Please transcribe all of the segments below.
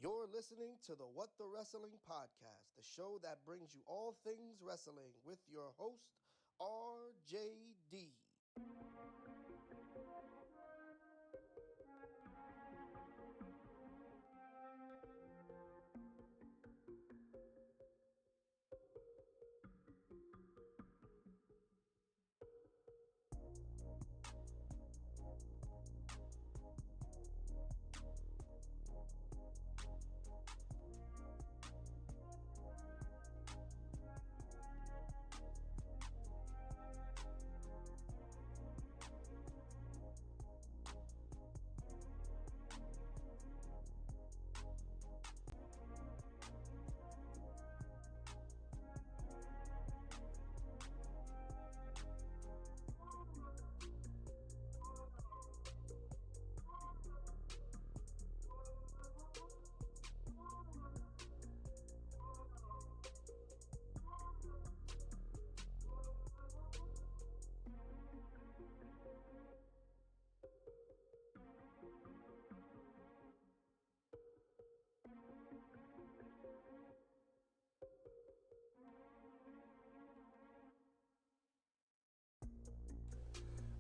You're listening to the What the Wrestling Podcast, the show that brings you all things wrestling with your host, RJD.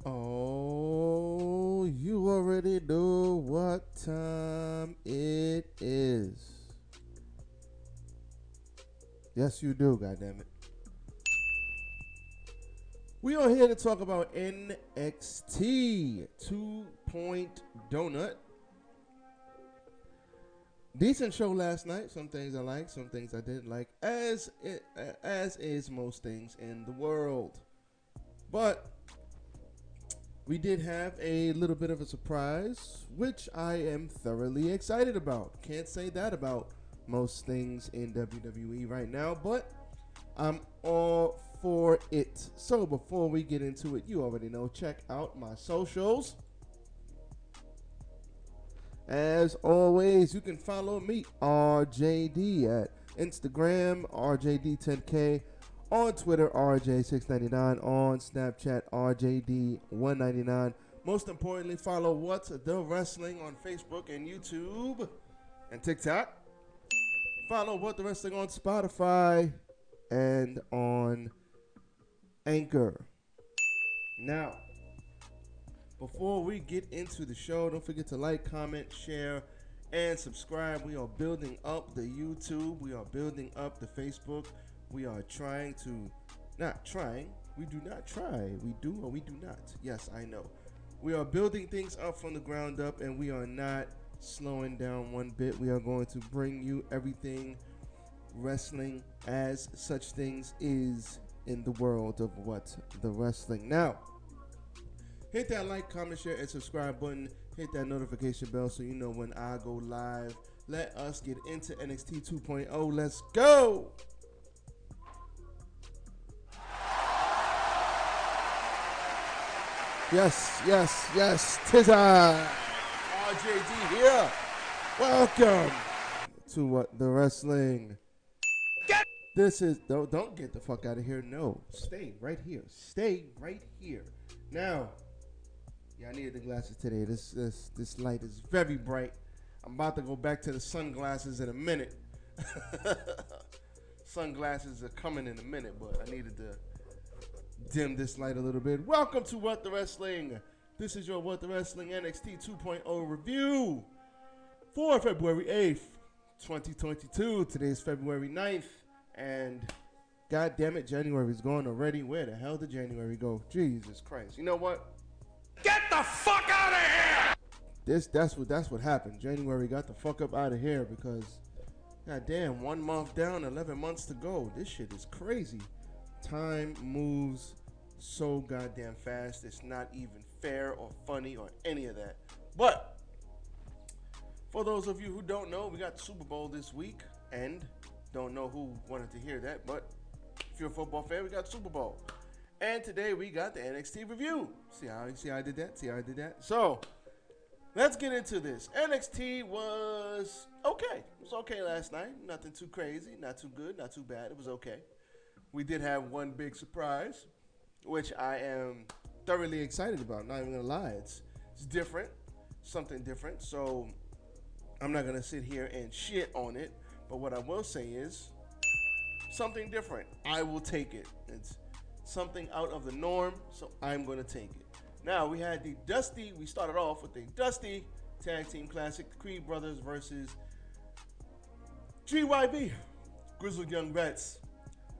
Oh, you already know what time it is. Yes, you do, goddammit. We are here to talk about NXT 2 Point Donut. Decent show last night. Some things I liked, some things I didn't like, as is most things in the world. But we did have a little bit of a surprise, which I am thoroughly excited about. Can't say that about most things in WWE right now, but I'm all for it. So before we get into it, you already know, check out my socials. As always, you can follow me, RJD, at Instagram, RJD10K, on Twitter, RJ699, on Snapchat, RJD199. Most importantly, follow What's the Wrestling on Facebook and YouTube and TikTok. Follow What the Wrestling on Spotify and on Anchor. Now, before we get into the show, don't forget to like, comment, share, and subscribe. We are building up the YouTube. We are building up the Facebook. We are trying to, not trying, we do not try. We do or we do not. Yes, I know. We are building things up from the ground up, and we are not slowing down one bit. We are going to bring you everything wrestling as such things is in the world of what the wrestling. Now, hit that like, comment, share, and subscribe button. Hit that notification bell so you know when I go live. Let us get into NXT 2.0. Let's go! Yes, tis I, RJD here. Welcome to What the Wrestling. This is, don't get the fuck out of here. No, stay right here. Stay right here. Now, yeah, I needed the glasses today. This light is very bright. I'm about to go back to the sunglasses in a minute. Sunglasses are coming in a minute, but I needed to dim this light a little bit. Welcome to What the Wrestling. This is your What the Wrestling NXT 2.0 review for February 8th, 2022. Today is February 9th, and god damn it, January is gone already. Where the hell did January go? Jesus Christ. You know what? Get the fuck out of here! That's what happened. January got the fuck up out of here because god damn, 1 month down, 11 months to go. This shit is crazy. Time moves so goddamn fast. It's not even fair or funny or any of that. But for those of you who don't know, we got Super Bowl this week, and don't know who wanted to hear that, but if you're a football fan, we got Super Bowl. And today we got the NXT review. See how I did that? So, let's get into this. NXT was okay. It was okay last night. Nothing too crazy, not too good, not too bad. It was okay. We did have one big surprise, which I am thoroughly excited about. Not even gonna lie, it's different, something different. So I'm not gonna sit here and shit on it, but what I will say is something different. I will take it. It's something out of the norm, so I'm gonna take it. Now we had the Dusty. We started off with the Dusty Tag Team Classic, the Creed Brothers versus GYV, Grizzled Young Vets.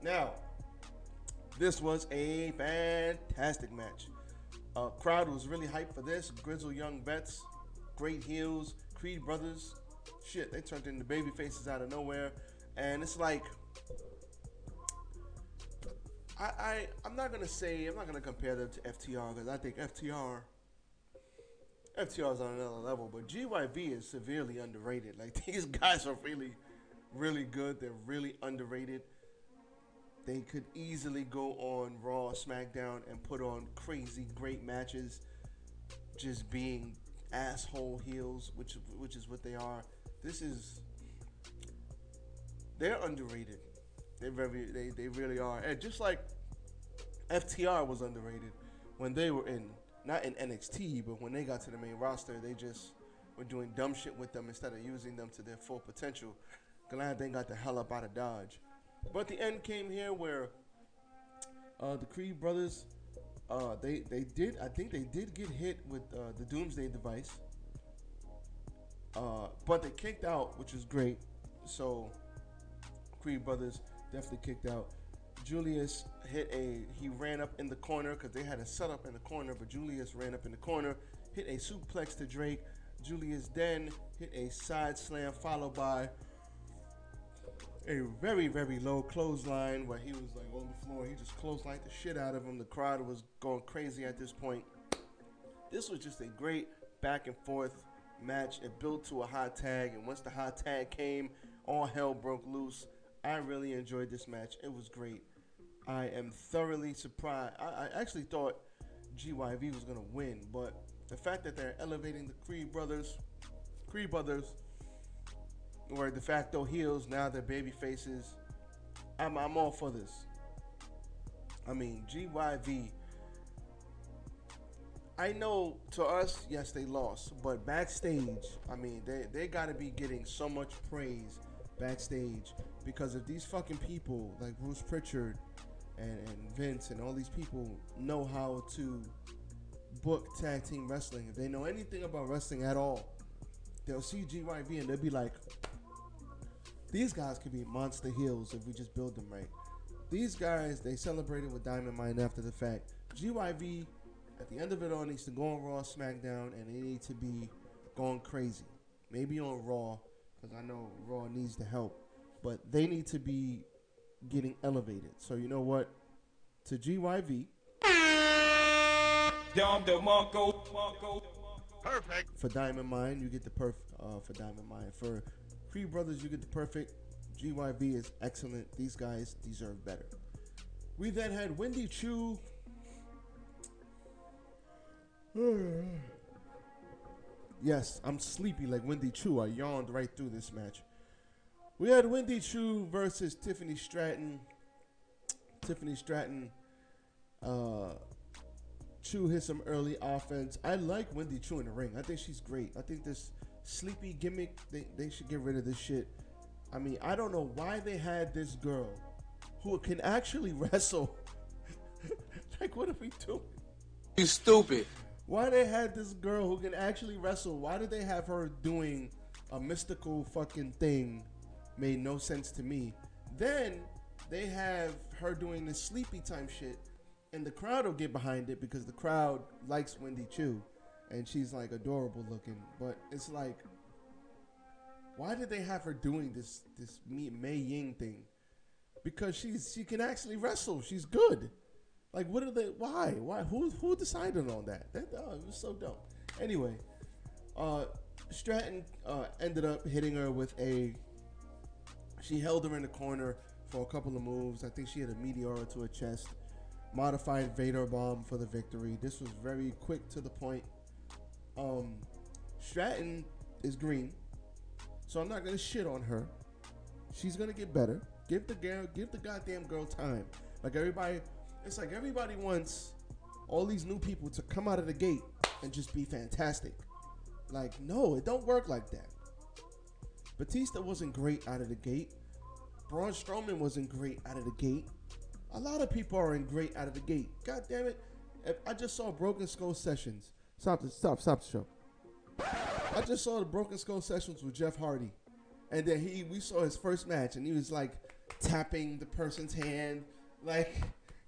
Now, this was a fantastic match. Crowd was really hyped for this. Grizzled Young Vets, great heels, Creed Brothers. Shit, they turned into baby faces out of nowhere. And it's like, I'm not gonna compare them to FTR because I think FTR is on another level, but GYV is severely underrated. Like, these guys are really, really good. They're really underrated. They could easily go on Raw, SmackDown, and put on crazy great matches, just being asshole heels, which is what they are. They're underrated. They really are. And just like FTR was underrated when they were not in NXT, but when they got to the main roster, they just were doing dumb shit with them instead of using them to their full potential. Glad they got the hell up out of Dodge. But the end came here where the Creed Brothers, they did get hit with the Doomsday device, but they kicked out, which is great. So Creed Brothers definitely kicked out. Julius he ran up in the corner because they had a setup in the corner, but Julius ran up in the corner, hit a suplex to Drake. Julius then hit a side slam followed by a very, very low clothesline where he was like on the floor. He just clotheslined the shit out of him. The crowd was going crazy at this point. This was just a great back and forth match. It built to a hot tag, and once the hot tag came, all hell broke loose. I really enjoyed this match. It was great. I am thoroughly surprised. I actually thought GYV was going to win, but the fact that they're elevating the Creed Brothers were de facto heels, now they're baby faces. I'm all for this. I mean, GYV, I know to us, yes, they lost, but backstage, I mean, they got to be getting so much praise backstage because if these fucking people like Bruce Pritchard and Vince and all these people know how to book tag team wrestling, if they know anything about wrestling at all, they'll see GYV and they'll be like, these guys could be monster heels if we just build them right. These guys, they celebrated with Diamond Mine after the fact. GYV, at the end of it all, needs to go on Raw, SmackDown, and they need to be going crazy. Maybe on Raw, because I know Raw needs the help. But they need to be getting elevated. So you know what? To GYV. Perfect. For Diamond Mine, you get the perfect. For Diamond Mine. For Creed Brothers, you get the perfect. GYV is excellent. These guys deserve better. We then had Wendy Choo. Yes, I'm sleepy like Wendy Choo. I yawned right through this match. We had Wendy Choo versus Tiffany Stratton. Tiffany Stratton, Choo hit some early offense. I like Wendy Choo in the ring. I think she's great. I think this sleepy gimmick, they should get rid of this shit. I mean, I don't know why they had this girl who can actually wrestle. Like, what are we doing? You stupid. Why they had this girl who can actually wrestle? Why did they have her doing a mystical fucking thing? Made no sense to me. Then they have her doing this sleepy time shit, and the crowd will get behind it because the crowd likes Wendy Choo, and she's like adorable looking. But it's like, why did they have her doing this Mei Ying thing? Because she can actually wrestle. She's good. Like, what are they? Why? Who decided on that? It was so dumb. Anyway, Stratton ended up hitting her with she held her in the corner for a couple of moves. I think she had a meteora to her chest. Modified Vader bomb for the victory. This was very quick to the point. Stratton is green, so I'm not gonna shit on her. She's gonna get better. Give the goddamn girl time. Like everybody. It's like everybody wants all these new people to come out of the gate and just be fantastic. Like, no, it don't work like that. Batista wasn't great out of the gate. Braun Strowman wasn't great out of the gate. A lot of people aren't great out of the gate. God damn it. I just saw Broken Skull Sessions. Stop the show. I just saw the Broken Skull Sessions with Jeff Hardy. And then we saw his first match, and he was like tapping the person's hand. Like,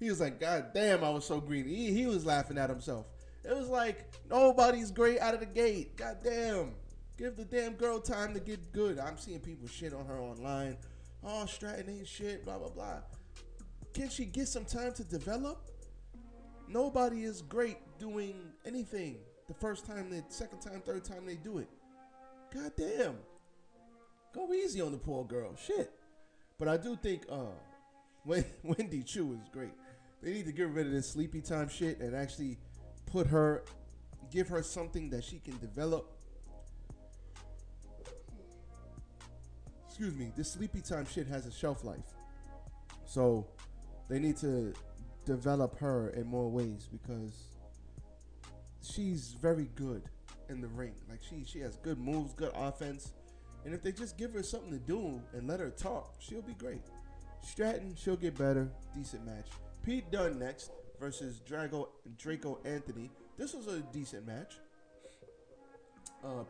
he was like, God damn, I was so green. He was laughing at himself. It was like, nobody's great out of the gate. God damn. Give the damn girl time to get good. I'm seeing people shit on her online. Oh, Stratton ain't shit, blah, blah, blah. Can she get some time to develop? Nobody is great doing anything the first time, the second time, third time they do it. God damn. Go easy on the poor girl. Shit. But I do think Wendy Chu is great. They need to get rid of this sleepy time shit and actually give her something that she can develop. Excuse me. This sleepy time shit has a shelf life. So they need to develop her in more ways because she's very good in the ring. Like she has good moves, good offense. And if they just give her something to do and let her talk, she'll be great. Stratton, she'll get better. Decent match. Pete Dunne next versus Draco Anthony. This was a decent match.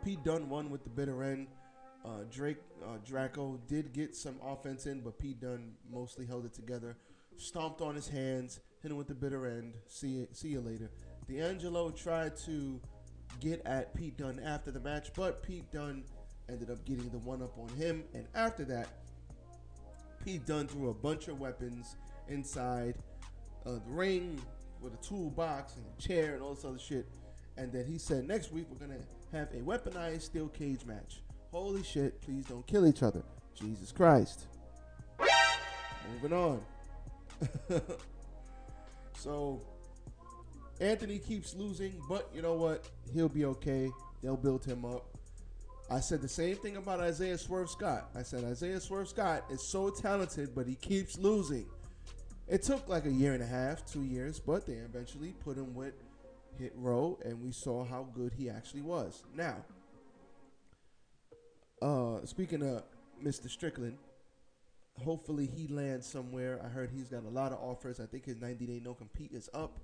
Pete Dunne won with the bitter end. Draco did get some offense in, but Pete Dunne mostly held it together. Stomped on his hands, hit him with the bitter end. See you later. D'Angelo tried to get at Pete Dunne after the match, but Pete Dunne ended up getting the one-up on him. And after that, Pete Dunne threw a bunch of weapons inside the ring with a toolbox and a chair and all this other shit. And then he said, next week we're going to have a weaponized steel cage match. Holy shit, please don't kill each other. Jesus Christ. Moving on. So, Anthony keeps losing, but you know what? He'll be okay. They'll build him up. I said the same thing about Isaiah Swerve Scott. I said Isaiah Swerve Scott is so talented, but he keeps losing. It took like a year and a half, 2 years, but they eventually put him with Hit Row, and we saw how good he actually was. Now, speaking of Mr. Strickland, hopefully he lands somewhere. I heard he's got a lot of offers. I think his 90-day no-compete is up.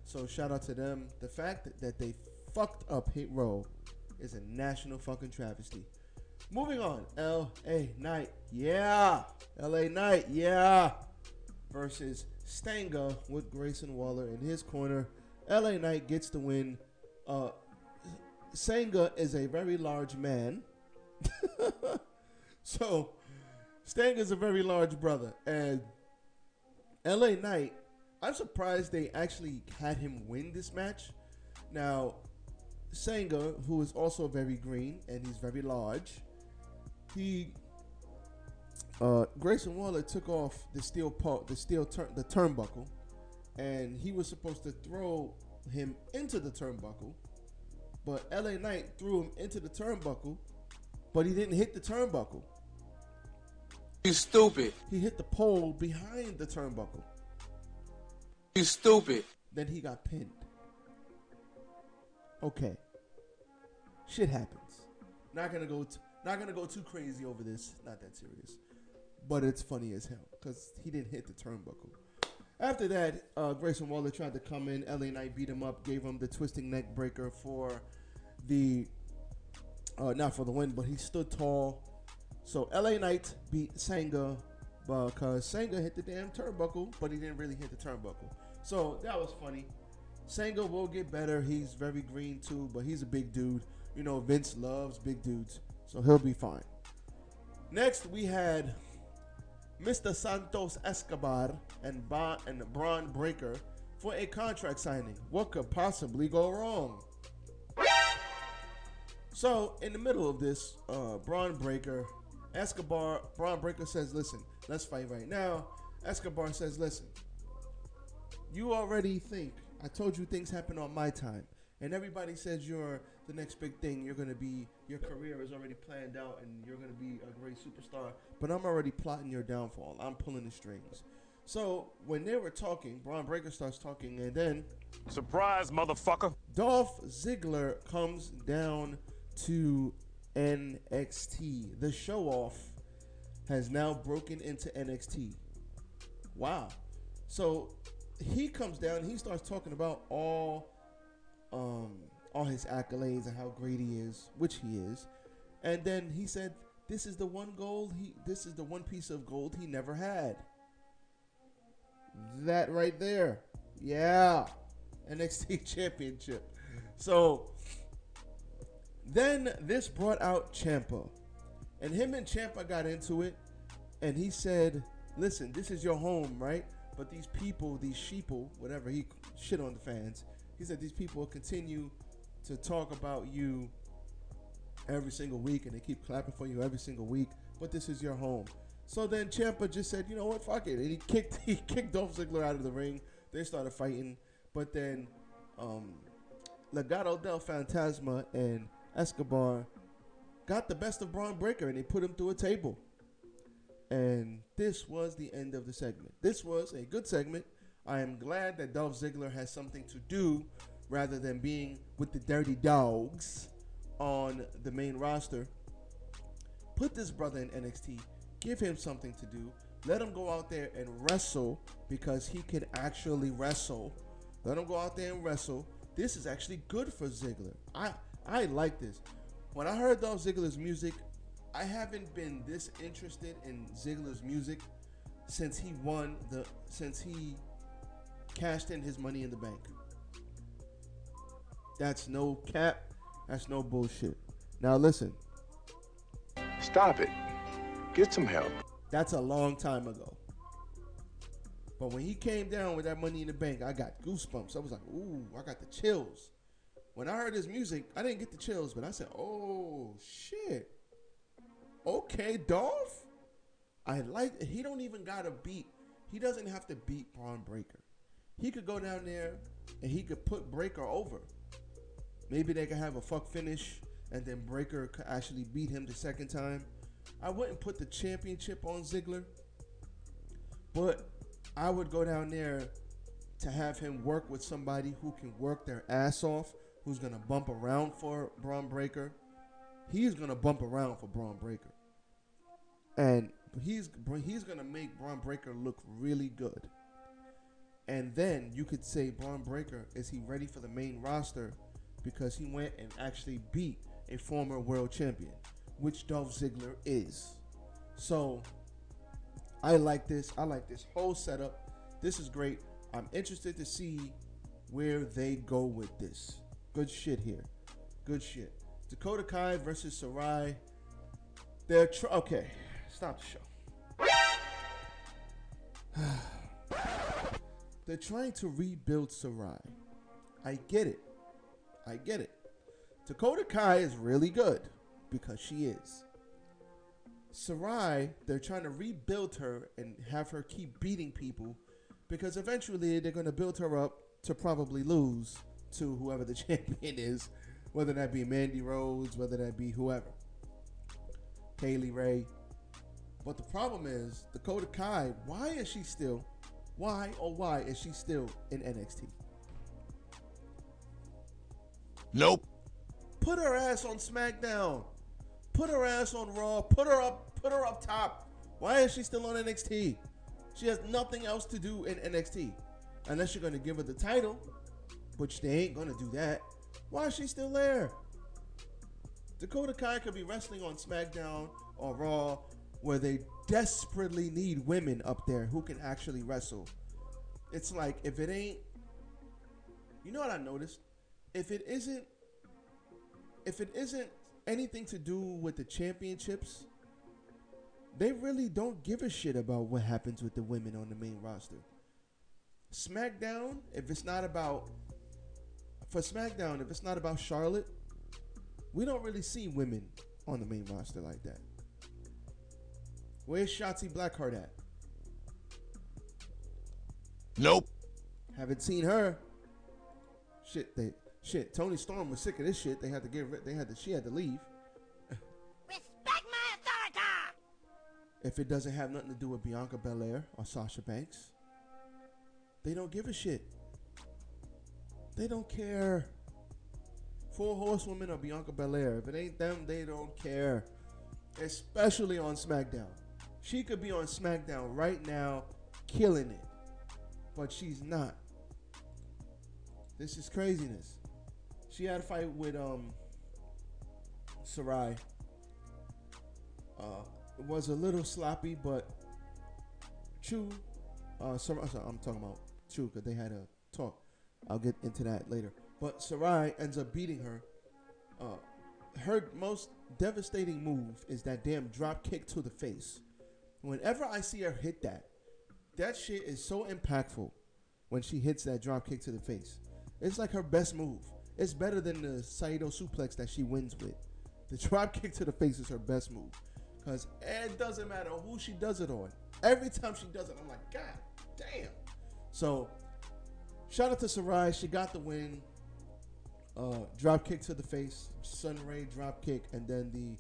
So shout out to them. The fact that they fucked up Hit Row is a national fucking travesty. Moving on. L.A. Knight. Yeah. L.A. Knight. Yeah. Versus Stanga with Grayson Waller in his corner. L.A. Knight gets the win. Stanga is a very large man. So, Stanga's a very large brother. And L.A. Knight, I'm surprised they actually had him win this match. Now, Stanga, who is also very green and he's very large, Grayson Waller took off the turnbuckle, and he was supposed to throw him into the turnbuckle, but LA Knight threw him into the turnbuckle, but he didn't hit the turnbuckle. You stupid. He hit the pole behind the turnbuckle. You stupid. Then he got pinned. Okay. Shit happens. Not gonna go too crazy over this. Not that serious. But it's funny as hell because he didn't hit the turnbuckle. After that, Grayson Waller tried to come in. LA Knight beat him up, gave him the twisting neck breaker for the not for the win, but he stood tall. So LA Knight beat Stanga because Stanga hit the damn turnbuckle, but he didn't really hit the turnbuckle. So that was funny. Stanga will get better. He's very green too, but he's a big dude. You know, Vince loves big dudes, so he'll be fine. Next, we had Mr. Santos Escobar and Braun Breaker for a contract signing. What could possibly go wrong? So, in the middle of this, Braun Breaker says, listen, let's fight right now. Escobar says, listen, you already think, I told you things happen on my time. And everybody says you're the next big thing. Your career is already planned out and you're going to be a great superstar. But I'm already plotting your downfall. I'm pulling the strings. So when they were talking, Braun Breaker starts talking, and then... Surprise, motherfucker. Dolph Ziggler comes down to NXT. The show off has now broken into NXT. Wow. So he comes down, he starts talking about all his accolades and how great he is, which he is. And then he said, this is the one piece of gold he never had. That right there. Yeah. NXT Championship. So then this brought out Ciampa. And him and Ciampa got into it. And he said, listen, this is your home, right? But these people, these sheeple, whatever, he shit on the fans. He said these people continue to talk about you every single week, and they keep clapping for you every single week, but this is your home. So then Ciampa just said, you know what, fuck it. And he kicked Dolph Ziggler out of the ring. They started fighting. But then Legado del Fantasma and Escobar got the best of Braun Breaker, and they put him through a table. And this was the end of the segment. This was a good segment. I am glad that Dolph Ziggler has something to do rather than being with the dirty dogs on the main roster. Put this brother in NXT. Give him something to do. Let him go out there and wrestle, because he can actually wrestle. Let him go out there and wrestle. This is actually good for Ziggler. I like this. When I heard Dolph Ziggler's music, I haven't been this interested in Ziggler's music since he cashed in his Money in the Bank. That's no cap. That's no bullshit. Now listen. Stop it. Get some help. That's a long time ago. But when he came down with that Money in the Bank, I got goosebumps. I was like, ooh, I got the chills. When I heard his music, I didn't get the chills, but I said, oh, shit. Okay, Dolph? He don't even got to beat. He doesn't have to beat Braun Breaker. He could go down there and he could put Breaker over. Maybe they could have a fuck finish and then Breaker could actually beat him the second time. I wouldn't put the championship on Ziggler, but I would go down there to have him work with somebody who can work their ass off, who's going to bump around for Braun Breaker. He's going to bump around for Braun Breaker. And he's going to make Braun Breaker look really good. And then you could say, Braun Breaker, is he ready for the main roster? Because he went and actually beat a former world champion, which Dolph Ziggler is. So I like this. I like this whole setup. This is great. I'm interested to see where they go with this. Good shit here. Good shit. Dakota Kai versus Sarai. Okay, stop the show. They're trying to rebuild Sarai. I get it. Dakota Kai is really good because she is. Sarai, they're trying to rebuild her and have her keep beating people because eventually they're going to build her up to probably lose to whoever the champion is, whether that be Mandy Rose, whether that be whoever. Kaylee Ray. But the problem is, Dakota Kai, why is she still in NXT? Nope. Put her ass on SmackDown. Put her ass on Raw. Put her up top. Why is she still on NXT? She has nothing else to do in NXT. Unless you're going to give her the title, which they ain't going to do that. Why is she still there? Dakota Kai could be wrestling on SmackDown or Raw, where they desperately need women up there who can actually wrestle. It's like, if it ain't, you know what I noticed? If it isn't anything to do with the championships, they really don't give a shit about what happens with the women on the main roster. SmackDown, if it's not about Charlotte, we don't really see women on the main roster like that. Where's Shotzi Blackheart at? Nope. Haven't seen her. Toni Storm was sick of this shit. She had to leave. Respect my authority! If it doesn't have nothing to do with Bianca Belair or Sasha Banks, they don't give a shit. They don't care. 4 Horsewomen or Bianca Belair. If it ain't them, they don't care. Especially on SmackDown. She could be on SmackDown right now, killing it. But she's not. This is craziness. She had a fight with Sarai. It was a little sloppy, but Chu, Sarai, I'm talking about Chu because they had a talk. I'll get into that later. But Sarai ends up beating her. Her most devastating move is that damn drop kick to the face. Whenever I see her hit that shit is so impactful when she hits that drop kick to the face. It's like her best move. It's better than the Saito suplex that she wins with. The drop kick to the face is her best move. Because it doesn't matter who she does it on. Every time she does it, I'm like, God damn. So, shout out to Sarai. She got the win. Drop kick to the face. Sunray drop kick. And then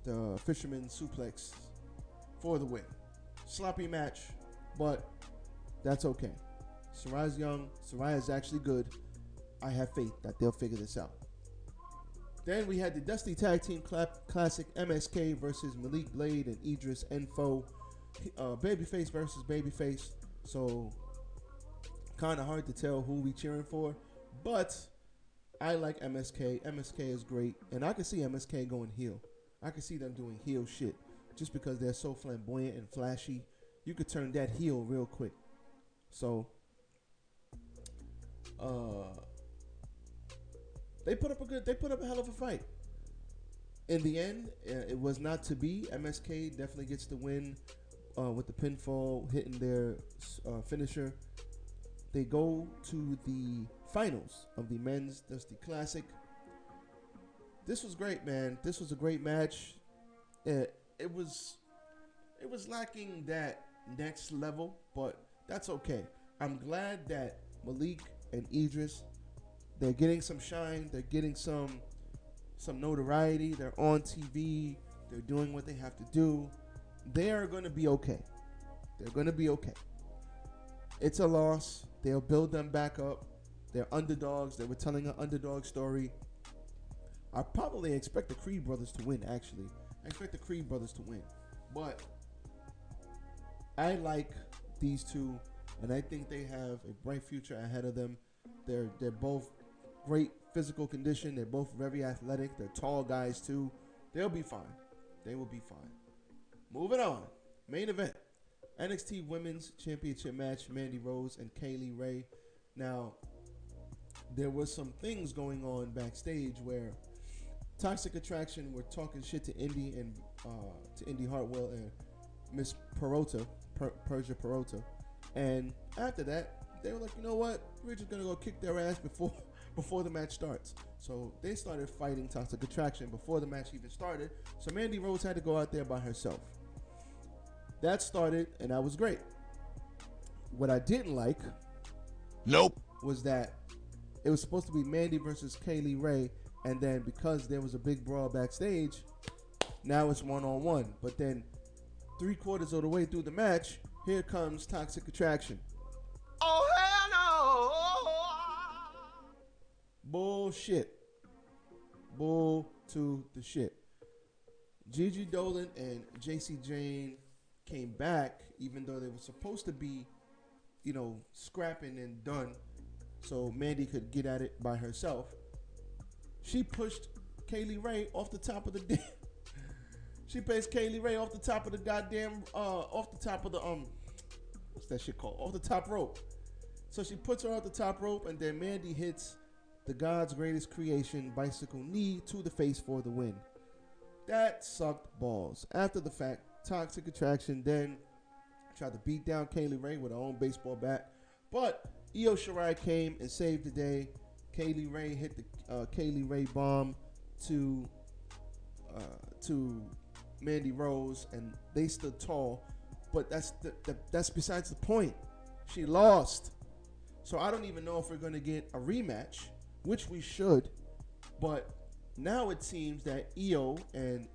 the fisherman suplex for the win. Sloppy match, but that's okay. Sarai's young. Sarai is actually good. I have faith that they'll figure this out. Then we had the Dusty Tag Team Classic MSK versus Malik Blade and Idris Enfo. Babyface versus Babyface. So, kind of hard to tell who we cheering for. But, I like MSK. MSK is great. And I can see MSK going heel. I can see them doing heel shit. Just because they're so flamboyant and flashy. You could turn that heel real quick. So, they put up a hell of a fight. In the end, it was not to be. MSK definitely gets the win with the pinfall, hitting their finisher. They go to the finals of the Men's Dusty Classic. This was great, man. This was a great match. It was lacking that next level, but that's okay. I'm glad that Malik and Idris, they're getting some shine. They're getting some notoriety. They're on TV. They're doing what they have to do. They are going to be okay. They're going to be okay. It's a loss. They'll build them back up. They're underdogs. They were telling an underdog story. I probably expect the Creed brothers to win, actually. I expect the Creed brothers to win. But I like these two, and I think they have a bright future ahead of them. They're both great physical condition. They're both very athletic. They're tall guys, too. They'll be fine. They will be fine. Moving on. Main event. NXT Women's Championship match. Mandy Rose and Kaylee Ray. Now, there was some things going on backstage where Toxic Attraction were talking shit to Indy and to Indy Hartwell and Miss Perota, Persia Perota. And after that, they were like, you know what? We're just going to go kick their ass before the match starts. So they started fighting Toxic Attraction before the match even started. So Mandy Rose had to go out there by herself. That started, and that was great. What I didn't like was that it was supposed to be Mandy versus Kaylee Ray, and then because there was a big brawl backstage, now it's one-on-one. But then 3/4 of the way through the match, here comes Toxic Attraction. Oh, hell no! Bullshit. Bull to the shit. Gigi Dolan and JC Jane came back, even though they were supposed to be, scrapping and done, so Mandy could get at it by herself. She pushed Kaylee Ray off the top of the She placed Kaylee Ray off the top of the goddamn off the top of the what's that shit called? Off the top rope. So she puts her off the top rope, and then Mandy hits the God's greatest creation bicycle knee to the face for the win. That sucked balls. After the fact, Toxic Attraction then tried to beat down Kaylee Ray with her own baseball bat, but Io Shirai came and saved the day. Kaylee Ray hit the Kaylee Ray bomb to Mandy Rose, and they stood tall. But that's besides the point. She lost, so I don't even know if we're going to get a rematch, which we should. But now it seems that Io, and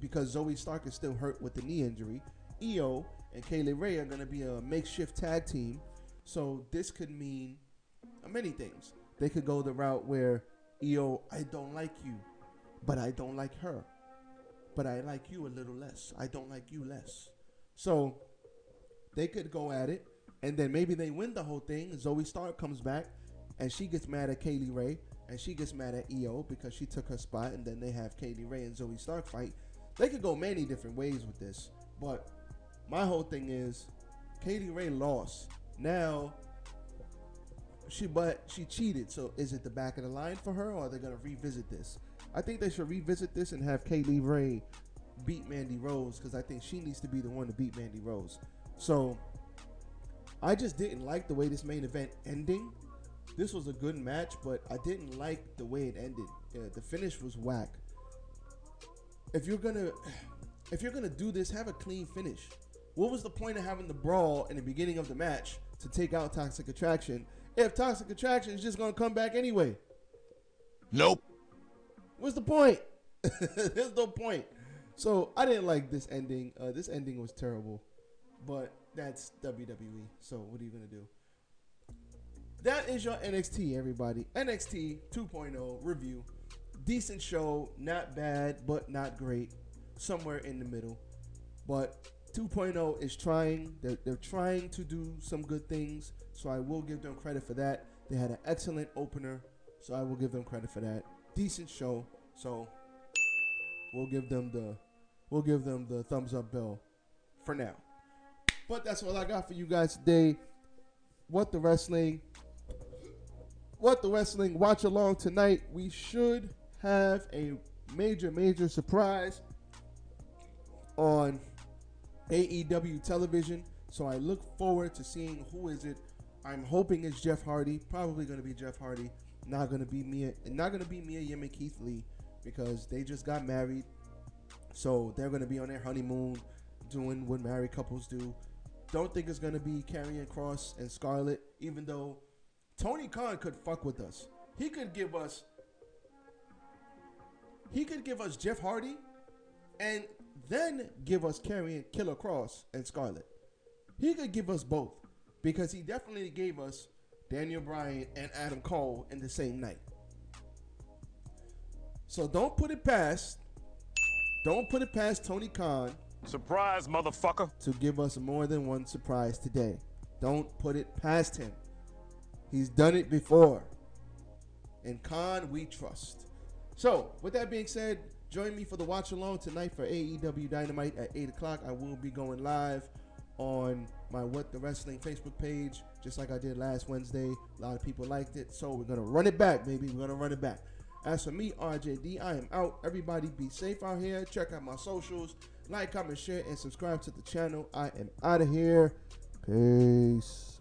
because Zoe Stark is still hurt with the knee injury, Io and Kaylee Ray are going to be a makeshift tag team. So this could mean many things. They could go the route where Io, I don't like you, but I don't like her. But I like you a little less. I don't like you less. So they could go at it, and then maybe they win the whole thing. Zoe Stark comes back, and she gets mad at Kaylee Ray, and she gets mad at Io because she took her spot, and then they have Kaylee Ray and Zoe Stark fight. They could go many different ways with this, but my whole thing is Kaylee Ray lost. Now she cheated. So is it the back of the line for her, or are they gonna revisit this? I think they should revisit this and have Kaylee Ray beat Mandy Rose, because I think she needs to be the one to beat Mandy Rose. So I just didn't like the way this main event ending. This was a good match, but I didn't like the way it ended. The finish was whack. If you're gonna do this, have a clean finish. What was the point of having the brawl in the beginning of the match to take out Toxic Attraction if Toxic Attraction is just gonna come back anyway? Nope. What's the point? There's no point. So I didn't like this ending. This ending was terrible, but that's WWE. So what are you gonna do? That is your NXT, everybody. NXT 2.0 review. Decent show, not bad, but not great. Somewhere in the middle. But 2.0 is trying. They're trying to do some good things, so I will give them credit for that. They had an excellent opener, so I will give them credit for that. Decent show, so we'll give them the thumbs up bell for now. But that's all I got for you guys today. What the wrestling watch along tonight. We should have a major surprise on AEW television. So I look forward to seeing who is it. I'm hoping it's Jeff Hardy. Probably going to be Jeff Hardy. Not going to be Mia Yim and Keith Lee, because they just got married. So they're going to be on their honeymoon doing what married couples do. Don't think it's going to be Karrion Kross and Scarlett, even though Tony Khan could fuck with us. He could give us Jeff Hardy and then give us Karrion Killer Kross and Scarlett. He could give us both, because he definitely gave us Daniel Bryan and Adam Cole in the same night. So don't put it past Tony Khan. Surprise, motherfucker. To give us more than one surprise today. Don't put it past him. He's done it before. And Khan, we trust. So, with that being said, join me for the watch along tonight for AEW Dynamite at 8 o'clock. I will be going live on my What the Wrestling Facebook page, just like I did last Wednesday. A lot of people liked it, so we're going to run it back, baby. We're going to run it back. As for me, RJD, I am out. Everybody be safe out here. Check out my socials. Like, comment, share, and subscribe to the channel. I am out of here. Peace.